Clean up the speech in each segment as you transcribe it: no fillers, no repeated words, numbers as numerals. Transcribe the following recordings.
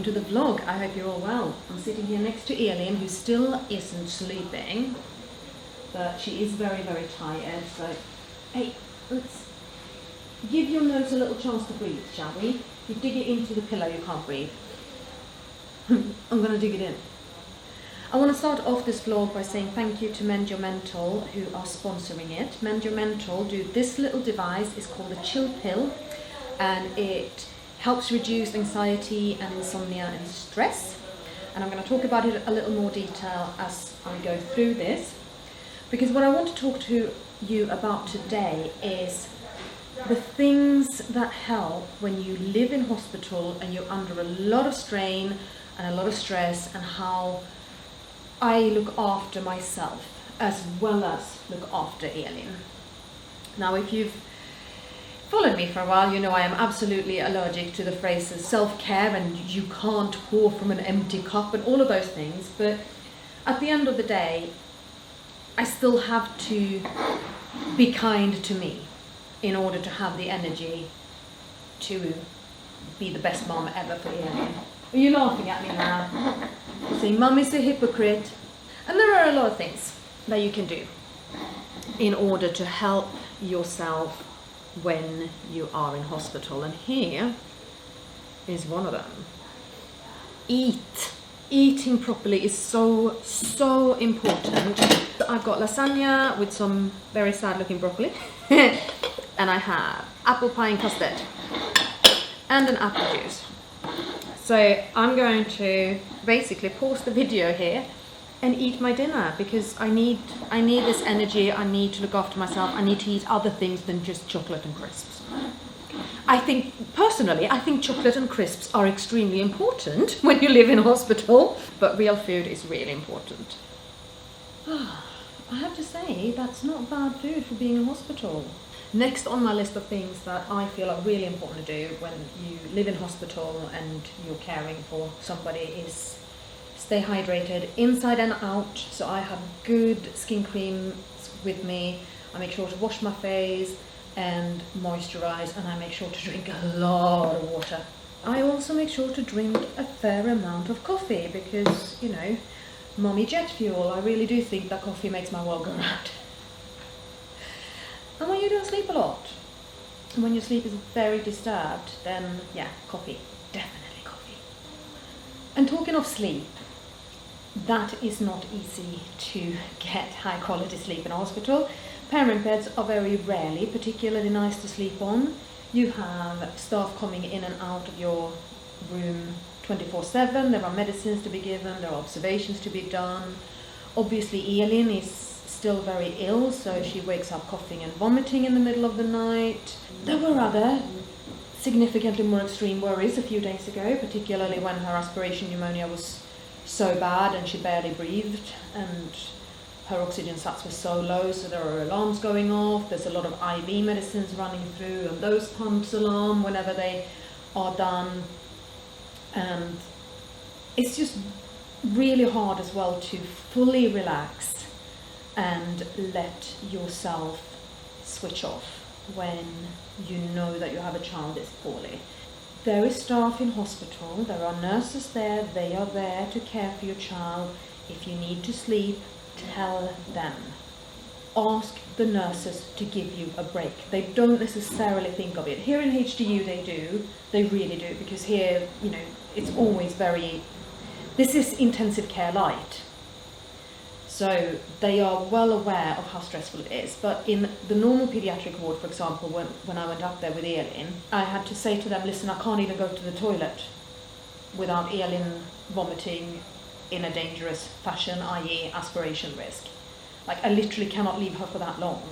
welcome to the vlog. I hope you're all well. I'm sitting here next to Elin, who still isn't sleeping, but she is very, very tired. So, hey, let's give your nose a little chance to breathe, shall we? If you dig it into the pillow, you can't breathe. I'm going to dig it in. I want to start off this vlog by saying thank you to Mend Your Mental, who are sponsoring it. Mend Your Mental do this little device. It's called a chill pill, and it helps reduce anxiety and insomnia and stress. And I'm going to talk about it a little more detail as I go through this, because what I want to talk to you about today is the things that help when you live in hospital and you're under a lot of strain and a lot of stress, and how I look after myself as well as look after Elin. Now, if you've followed me for a while, you know I am absolutely allergic to the phrases self-care and you can't pour from an empty cup and all of those things, but at the end of the day, I still have to be kind to me in order to have the energy to be the best mom ever for Elin. Are you laughing at me now? You say Mum is a hypocrite. And there are a lot of things that you can do in order to help yourself when you are in hospital, and here is one of them. Eating properly is so important. I've got lasagna with some very sad looking broccoli and I have apple pie and custard and an apple juice. So I'm going to basically pause the video here and eat my dinner, because I need this energy. I need to look after myself. I need to eat other things than just chocolate and crisps. I think chocolate and crisps are extremely important when you live in hospital, but real food is really important. I have to say, that's not bad food for being in hospital. Next on my list of things that I feel are really important to do when you live in hospital and you're caring for somebody is stay hydrated inside and out. So I have good skin cream with me. I make sure to wash my face and moisturize, and I make sure to drink a lot of water. I also make sure to drink a fair amount of coffee because, you know, mommy jet fuel. I really do think that coffee makes my world go round. And when you don't sleep a lot, when your sleep is very disturbed, then yeah, coffee, definitely coffee. And talking of sleep, that is not easy to get high quality sleep in a hospital. Parent beds are very rarely particularly nice to sleep on. You have staff coming in and out of your room 24/7. There are medicines to be given, there are observations to be done. Obviously Elin is still very ill, so she wakes up coughing and vomiting in the middle of the night. There were other significantly more extreme worries a few days ago, particularly when her aspiration pneumonia was so bad and she barely breathed, and her oxygen sats were so low, so there are alarms going off. There's a lot of IV medicines running through, and those pumps alarm whenever they are done. And it's just really hard as well to fully relax and let yourself switch off when you know that you have a child that's poorly. There is staff in hospital, there are nurses there, they are there to care for your child. If you need to sleep, tell them. Ask the nurses to give you a break. They don't necessarily think of it. Here in HDU they really do, because here, you know, it's always this is intensive care light. So they are well aware of how stressful it is. But in the normal pediatric ward, for example, when I went up there with Elin, I had to say to them, listen, I can't even go to the toilet without Elin vomiting in a dangerous fashion, i.e. aspiration risk. Like, I literally cannot leave her for that long.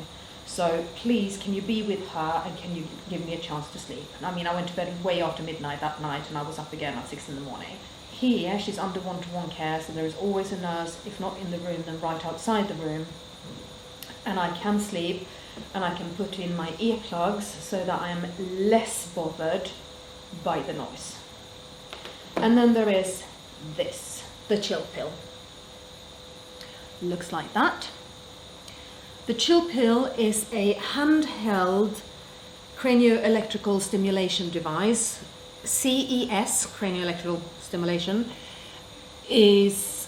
So please, can you be with her and can you give me a chance to sleep? And I mean, I went to bed way after midnight that night and I was up again at 6 in the morning. Here, she's under one-to-one care, so there is always a nurse, if not in the room, then right outside the room. And I can sleep, and I can put in my earplugs so that I am less bothered by the noise. And then there is this, the chill pill. Looks like that. The chill pill is a handheld cranioelectrical stimulation device CES, cranial electrical stimulation, is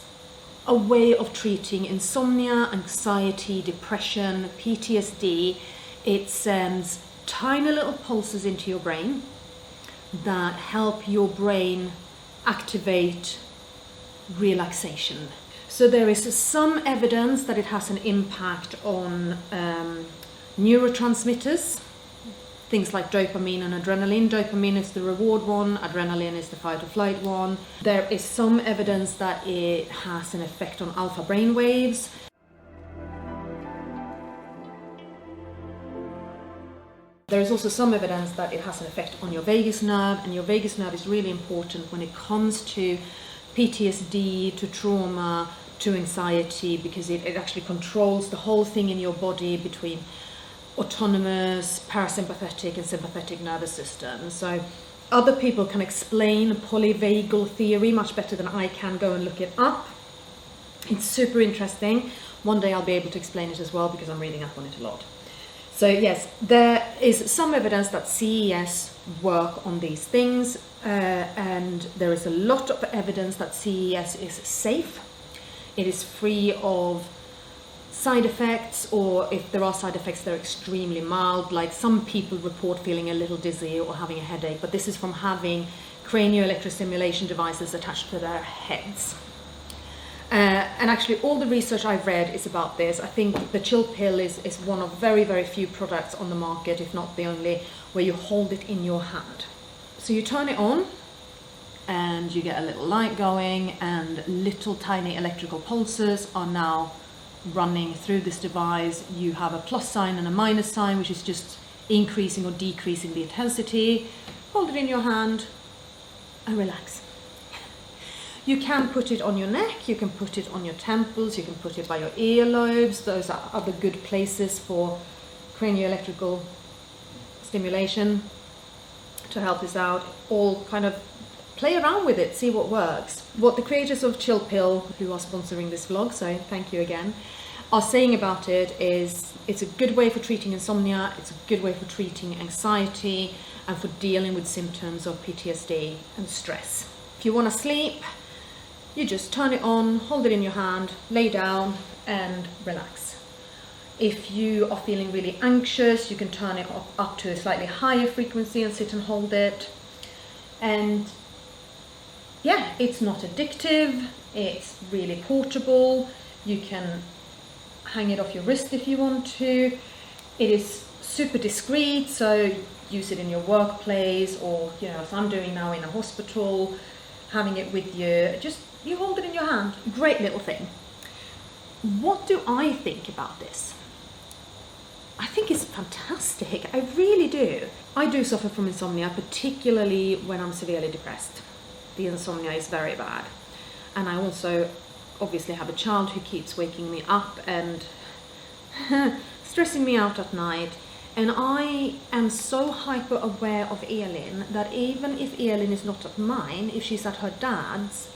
a way of treating insomnia, anxiety, depression, PTSD. It sends tiny little pulses into your brain that help your brain activate relaxation. So there is some evidence that it has an impact on neurotransmitters, things like dopamine and adrenaline. Dopamine is the reward one, adrenaline is the fight or flight one. There is some evidence that it has an effect on alpha brain waves. There is also some evidence that it has an effect on your vagus nerve, and your vagus nerve is really important when it comes to PTSD, to trauma, to anxiety, because it actually controls the whole thing in your body between autonomous, parasympathetic and sympathetic nervous system. So other people can explain polyvagal theory much better than I can. Go and look it up. It's super interesting. One day I'll be able to explain it as well because I'm reading up on it a lot. So yes, there is some evidence that CES work on these things, and there is a lot of evidence that CES is safe. It is free of side effects, or if there are side effects, they're extremely mild. Like some people report feeling a little dizzy or having a headache, but this is from having cranial electrostimulation devices attached to their heads. And actually all the research I've read is about this. I think the chill pill is one of very, very few products on the market, if not the only, where you hold it in your hand. So you turn it on and you get a little light going, and little tiny electrical pulses are now running through this device. You have a plus sign and a minus sign, which is just increasing or decreasing the intensity. Hold it in your hand and relax. You can put it on your neck, you can put it on your temples, you can put it by your earlobes. Those are other good places for cranial electrical stimulation to help this out. All kind of play around with it, see what works. What the creators of Chill Pill, who are sponsoring this vlog, so thank you again, are saying about it is it's a good way for treating insomnia, it's a good way for treating anxiety, and for dealing with symptoms of PTSD and stress. If you want to sleep, you just turn it on, hold it in your hand, lay down and relax. If you are feeling really anxious, you can turn it up to a slightly higher frequency and sit and hold it. And yeah, it's not addictive, it's really portable. You can hang it off your wrist if you want to. It is super discreet, so use it in your workplace, or as I'm doing now in a hospital, having it with you. Just you hold it in your hand. Great little thing. What do I think about this? I think it's fantastic. I really do. I do suffer from insomnia, particularly when I'm severely depressed. The insomnia is very bad. And I also obviously have a child who keeps waking me up and stressing me out at night. And I am so hyper aware of Elin that even if Elin is not at mine, if she's at her dad's,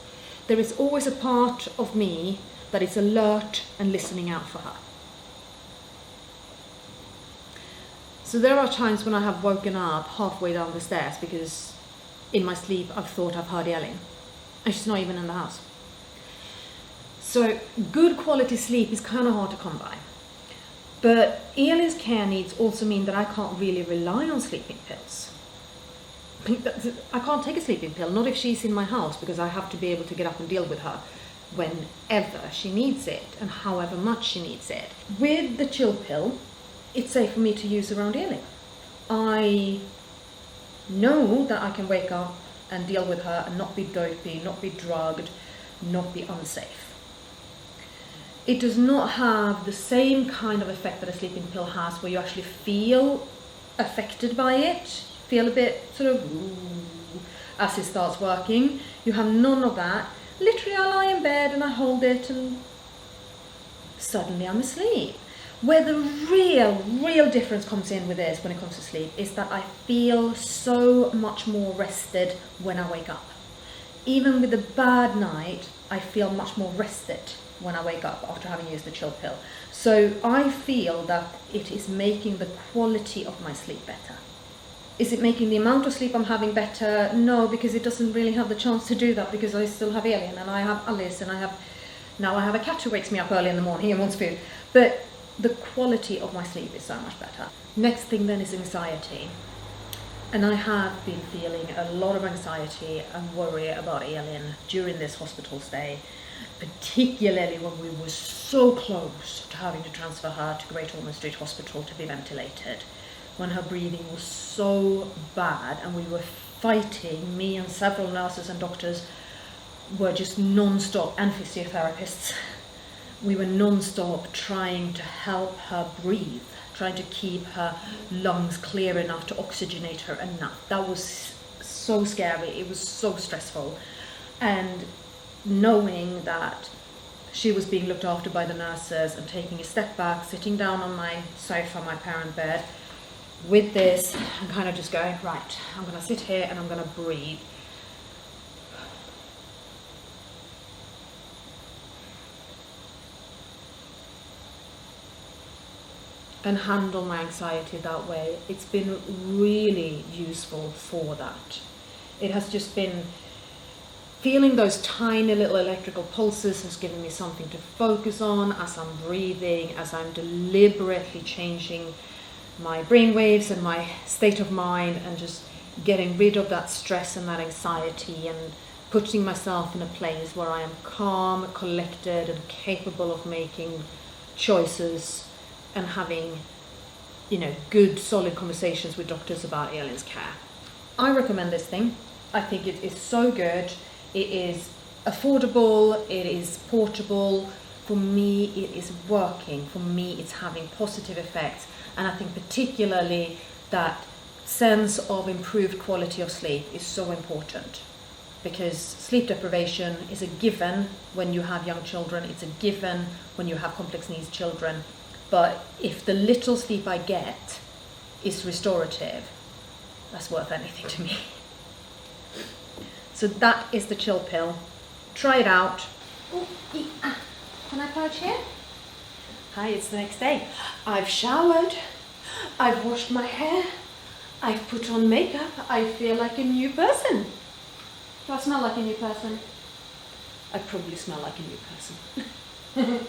there is always a part of me that is alert and listening out for her. So there are times when I have woken up halfway down the stairs because in my sleep I've thought I've heard Elin and she's not even in the house. So good quality sleep is kind of hard to come by. But Elin's care needs also mean that I can't really rely on sleeping pills. I can't take a sleeping pill, not if she's in my house, because I have to be able to get up and deal with her whenever she needs it and however much she needs it. With the chill pill, it's safe for me to use around Elin. I know that I can wake up and deal with her and not be dopey, not be drugged, not be unsafe. It does not have the same kind of effect that a sleeping pill has, where you actually feel affected by it, feel a bit sort of as it starts working. You have none of that. Literally, I lie in bed and I hold it and suddenly I'm asleep. Where the real difference comes in with this when it comes to sleep is that I feel so much more rested when I wake up. Even with a bad night, I feel much more rested when I wake up after having used the chill pill. So I feel that it is making the quality of my sleep better. Is it making the amount of sleep I'm having better? No, because it doesn't really have the chance to do that, because I still have Elin and I have Alice and I have a cat who wakes me up early in the morning and wants food. But the quality of my sleep is so much better. Next thing then is anxiety. And I have been feeling a lot of anxiety and worry about Elin during this hospital stay, particularly when we were so close to having to transfer her to Great Ormond Street Hospital to be ventilated, when her breathing was so bad and we were fighting, me and several nurses and doctors were just non-stop, and physiotherapists, we were non-stop trying to help her breathe, trying to keep her lungs clear enough to oxygenate her enough. That was so scary, it was so stressful. And knowing that she was being looked after by the nurses and taking a step back, sitting down on my sofa, my parent bed, with this, I'm kind of just going, right, I'm going to sit here and I'm going to breathe. And handle my anxiety that way. It's been really useful for that. It has just been feeling those tiny little electrical pulses has given me something to focus on as I'm breathing, as I'm deliberately changing my brainwaves and my state of mind, and just getting rid of that stress and that anxiety and putting myself in a place where I am calm, collected and capable of making choices and having, good solid conversations with doctors about Elin's care. I recommend this thing. I think it is so good. It is affordable, it is portable. For me, it is working. For me, it's having positive effects. And I think particularly that sense of improved quality of sleep is so important, because sleep deprivation is a given when you have young children. It's a given when you have complex needs children. But if the little sleep I get is restorative, that's worth anything to me. So that is the chill pill. Try it out. Oh, can I perch here? Hi, it's the next day. I've showered, I've washed my hair, I've put on makeup. I feel like a new person. Do I smell like a new person? I probably smell like a new person.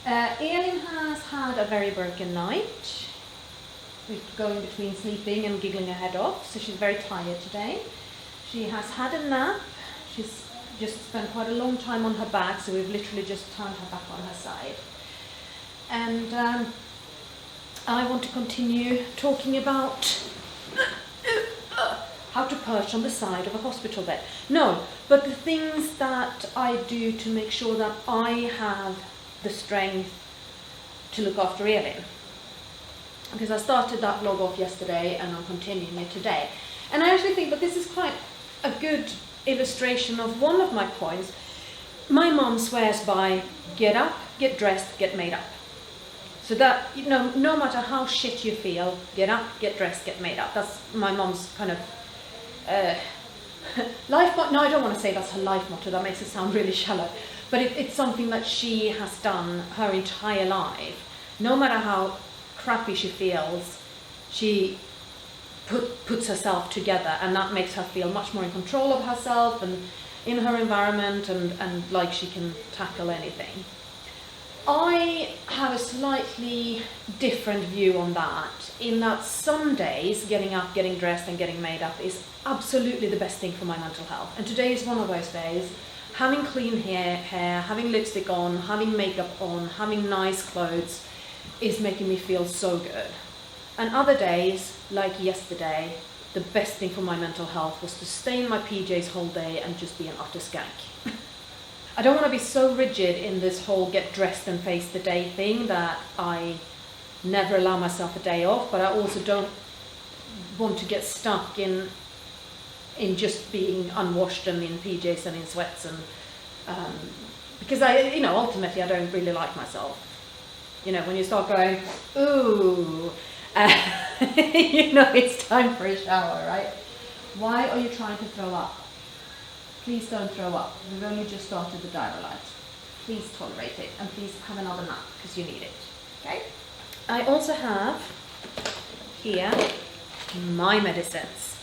Elin has had a very broken night. We're going between sleeping and giggling her head off, so she's very tired today. She has had a nap. She's just spent quite a long time on her back, so we've literally just turned her back on her side. And I want to continue talking about how to perch on the side of a hospital bed. No, but the things that I do to make sure that I have the strength to look after Elin. Because I started that vlog off yesterday and I'm continuing it today. And I actually think that this is quite a good illustration of one of my points. My mum swears by get up, get dressed, get made up. So that, no matter how shit you feel, get up, get dressed, get made up. That's my mum's kind of life motto. No, I don't want to say that's her life motto, that makes it sound really shallow. But it's something that she has done her entire life. No matter how crappy she feels, she puts herself together, and that makes her feel much more in control of herself and in her environment, and like she can tackle anything. I have a slightly different view on that, in that some days getting up, getting dressed and getting made up is absolutely the best thing for my mental health. And today is one of those days. Having clean hair, having lipstick on, having makeup on, having nice clothes is making me feel so good. And other days, like yesterday, the best thing for my mental health was to stay in my PJs whole day and just be an utter skank. I don't want to be so rigid in this whole get dressed and face the day thing that I never allow myself a day off, but I also don't want to get stuck in just being unwashed and in PJs and in sweats, and because ultimately I don't really like myself. When you start going, ooh, it's time for a shower, right? Why are you trying to throw up? Please don't throw up. We've only just started the diaper. Please tolerate it, and please have another nap because you need it. Okay? I also have here my medicines.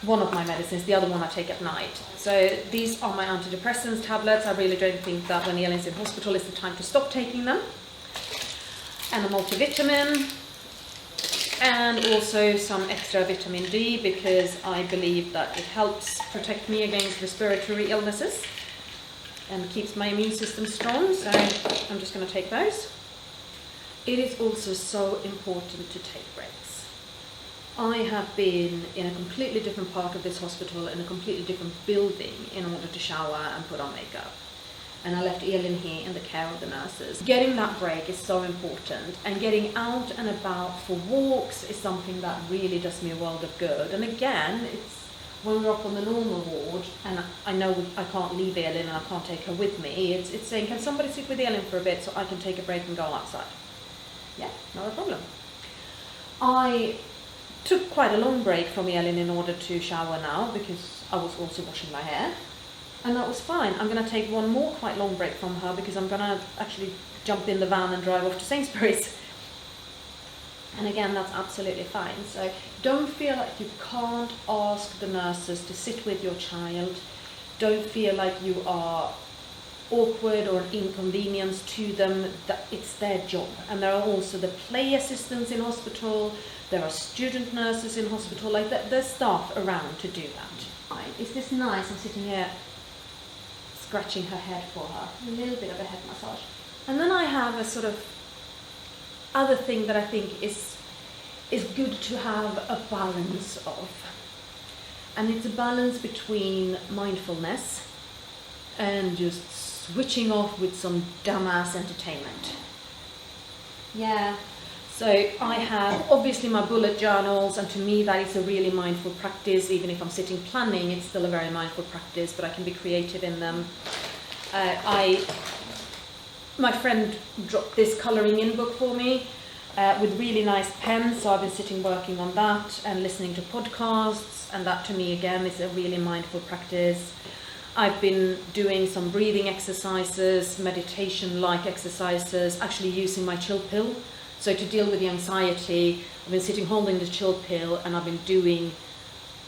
One of my medicines, the other one I take at night. So these are my antidepressants tablets. I really don't think that when Elin's in hospital is the time to stop taking them. And a multivitamin, and also some extra vitamin D, because I believe that it helps protect me against respiratory illnesses and keeps my immune system strong. So I'm just going to take those. It is also so important to take breaks. I have been in a completely different part of this hospital, in a completely different building, in order to shower and put on makeup. And I left Elin here in the care of the nurses. Getting that break is so important, and getting out and about for walks is something that really does me a world of good. And again, it's when we're up on the normal ward, and I know I can't leave Elin and I can't take her with me, it's saying, can somebody sit with Elin for a bit so I can take a break and go outside? Yeah, not a problem. I took quite a long break from Elin in order to shower now, because I was also washing my hair. And that was fine. I'm going to take one more quite long break from her, because I'm going to actually jump in the van and drive off to Sainsbury's. And again, that's absolutely fine. So don't feel like you can't ask the nurses to sit with your child. Don't feel like you are awkward or an inconvenience to them. That it's their job. And there are also the play assistants in hospital. There are student nurses in hospital. Like there's staff around to do that. Is this nice? I'm sitting here scratching her head for her. A little bit of a head massage. And then I have a sort of other thing that I think is good to have a balance of. And it's a balance between mindfulness and just switching off with some dumbass entertainment. Yeah. So I have obviously my bullet journals, and to me that is a really mindful practice. Even if I'm sitting planning, it's still a very mindful practice, but I can be creative in them. My friend dropped this colouring in book for me with really nice pens, so I've been sitting working on that and listening to podcasts, and that to me again is a really mindful practice. I've been doing some breathing exercises, meditation-like exercises, actually using my chill pill. So to deal with the anxiety, I've been sitting holding the chill pill, and I've been doing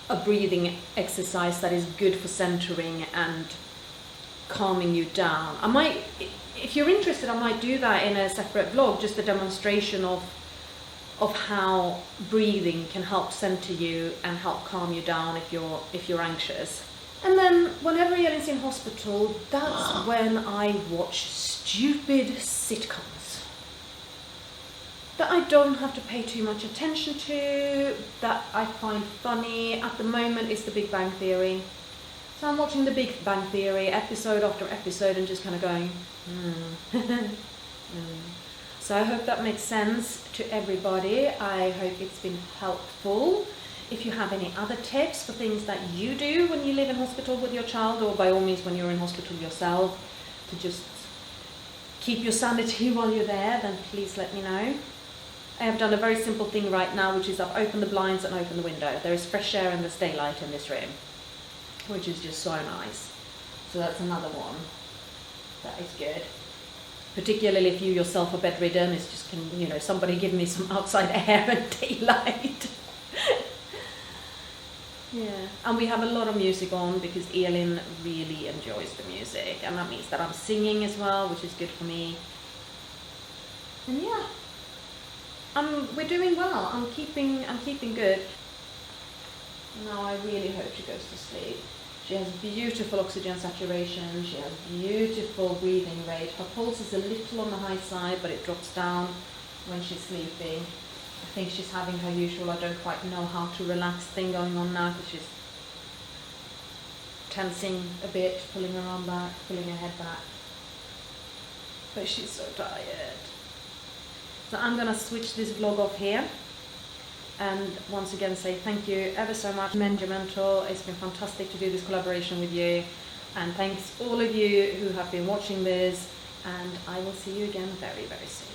a breathing exercise that is good for centering and calming you down. I might, if you're interested, I might do that in a separate vlog, just a demonstration of how breathing can help center you and help calm you down if you're anxious. And then whenever Elin's in hospital, that's when I watch stupid sitcoms that I don't have to pay too much attention to, that I find funny. At the moment, it's The Big Bang Theory. So I'm watching The Big Bang Theory episode after episode and just kind of going, So I hope that makes sense to everybody. I hope it's been helpful. If you have any other tips for things that you do when you live in hospital with your child, or by all means when you're in hospital yourself, to just keep your sanity while you're there, then please let me know. I have done a very simple thing right now, which is I've opened the blinds and opened the window. There is fresh air and there's daylight in this room, which is just so nice. So that's another one. That is good. Particularly if you yourself are bedridden, it's just, somebody give me some outside air and daylight. Yeah, and we have a lot of music on because Elin really enjoys the music, and that means that I'm singing as well, which is good for me. And yeah, we're doing well. I'm keeping good. Now I really hope she goes to sleep. She has beautiful oxygen saturation. She has beautiful breathing rate. Her pulse is a little on the high side, but it drops down when she's sleeping. I think she's having her usual, I don't quite know how to relax thing going on now, because she's tensing a bit, pulling her arm back, pulling her head back. But she's so tired. So I'm going to switch this vlog off here. And once again say thank you ever so much, Mengimental. It's been fantastic to do this collaboration with you. And thanks all of you who have been watching this. And I will see you again very, very soon.